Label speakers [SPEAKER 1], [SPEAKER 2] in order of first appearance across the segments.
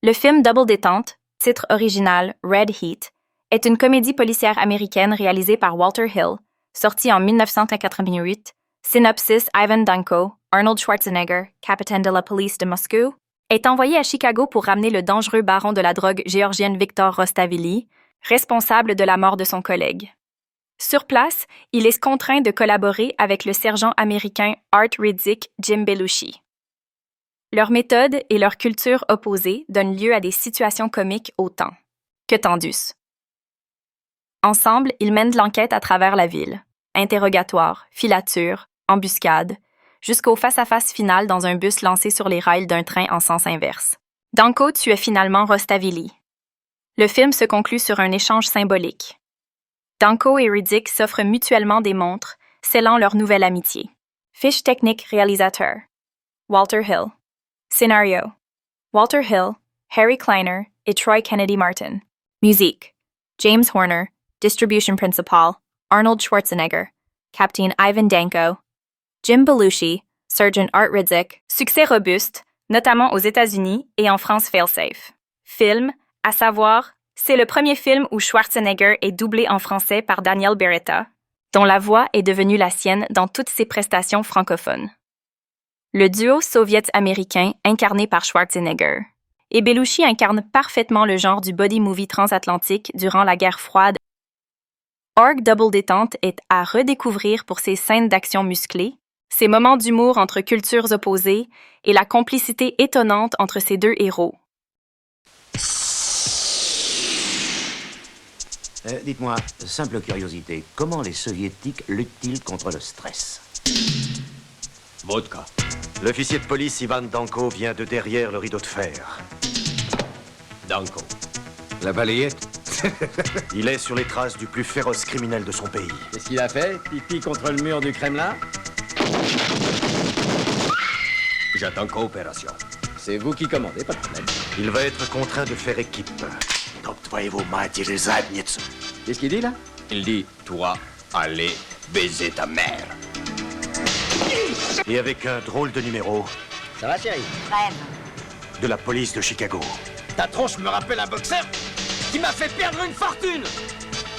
[SPEAKER 1] Le film Double Détente, titre original Red Heat, est une comédie policière américaine réalisée par Walter Hill, sortie en 1988, synopsis Ivan Danko, Arnold Schwarzenegger, capitaine de la police de Moscou, est envoyé à Chicago pour ramener le dangereux baron de la drogue géorgienne Victor Rostavili, responsable de la mort de son collègue. Sur place, il est contraint de collaborer avec le sergent américain Art Riddick Jim Belushi. Leur méthode et leur culture opposée donnent lieu à des situations comiques autant que tendues. Ensemble, ils mènent l'enquête à travers la ville. Interrogatoire, filature, embuscade, jusqu'au face-à-face final dans un bus lancé sur les rails d'un train en sens inverse. Danko tue finalement Rostavili. Le film se conclut sur un échange symbolique. Danko et Riddick s'offrent mutuellement des montres, scellant leur nouvelle amitié. Fiche technique réalisateur. Walter Hill. Scénario. Walter Hill, Harry Kleiner et Troy Kennedy Martin. Musique. James Horner. Distribution principal. Arnold Schwarzenegger. Captain Ivan Danko. Jim Belushi. Sergeant Art Riddick. Succès robuste, notamment aux États-Unis et en France fail-safe. Film, à savoir, c'est le premier film où Schwarzenegger est doublé en français par Daniel Beretta, dont la voix est devenue la sienne dans toutes ses prestations francophones. Le duo soviète-américain incarné par Schwarzenegger. Et Belushi incarne parfaitement le genre du body movie transatlantique durant la guerre froide. Org Double Détente est à redécouvrir pour ses scènes d'action musclées, ses moments d'humour entre cultures opposées et la complicité étonnante entre ces deux héros.
[SPEAKER 2] Dites-moi, simple curiosité, comment les soviétiques luttent-ils contre le stress?
[SPEAKER 3] Vodka.
[SPEAKER 4] L'officier de police Ivan Danko vient de derrière le rideau de fer.
[SPEAKER 3] Danko.
[SPEAKER 4] La balayette? Il est sur les traces du plus féroce criminel de son pays.
[SPEAKER 3] Qu'est-ce qu'il a fait? Pipi contre le mur du Kremlin? J'attends coopération. C'est vous qui commandez, pas de problème.
[SPEAKER 4] Il va être contraint de faire équipe.
[SPEAKER 3] Qu'est-ce qu'il dit, là? Il dit, toi, allez baiser ta mère.
[SPEAKER 4] Et avec un drôle de numéro.
[SPEAKER 3] Ça va, chérie?
[SPEAKER 5] Crème.
[SPEAKER 4] De la police de Chicago.
[SPEAKER 3] Ta tronche me rappelle un boxeur qui m'a fait perdre une fortune.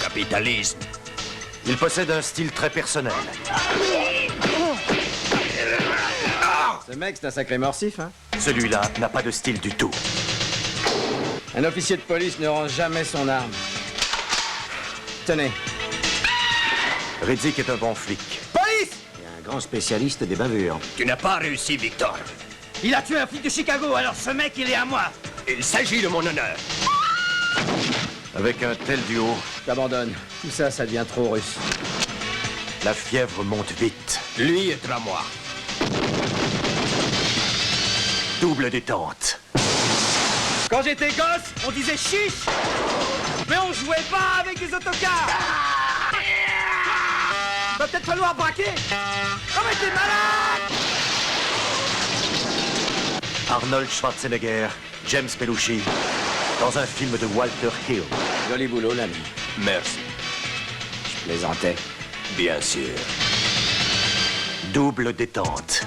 [SPEAKER 3] Capitalisme.
[SPEAKER 4] Il possède un style très personnel.
[SPEAKER 3] Ce mec, c'est un sacré morsif, hein?
[SPEAKER 4] Celui-là n'a pas de style du tout.
[SPEAKER 3] Un officier de police ne range jamais son arme. Tenez.
[SPEAKER 4] Riddick est un bon flic.
[SPEAKER 3] Police!
[SPEAKER 2] Et un grand spécialiste des bavures.
[SPEAKER 3] Tu n'as pas réussi, Victor. Il a tué un flic de Chicago, alors ce mec, il est à moi. Il s'agit de mon honneur.
[SPEAKER 4] Avec un tel duo,
[SPEAKER 3] J'abandonne. Tout ça, ça devient trop russe.
[SPEAKER 4] la fièvre monte vite.
[SPEAKER 3] Lui est à moi.
[SPEAKER 4] Double détente.
[SPEAKER 3] Quand j'étais gosse, on disait chiche, mais on jouait pas avec des autocars. Va peut-être falloir braquer. Oh mais t'es malade!
[SPEAKER 4] Arnold Schwarzenegger, James Belushi, dans un film de Walter Hill.
[SPEAKER 3] Joli boulot, l'ami. Merci. Je plaisantais. Bien sûr.
[SPEAKER 4] Double détente.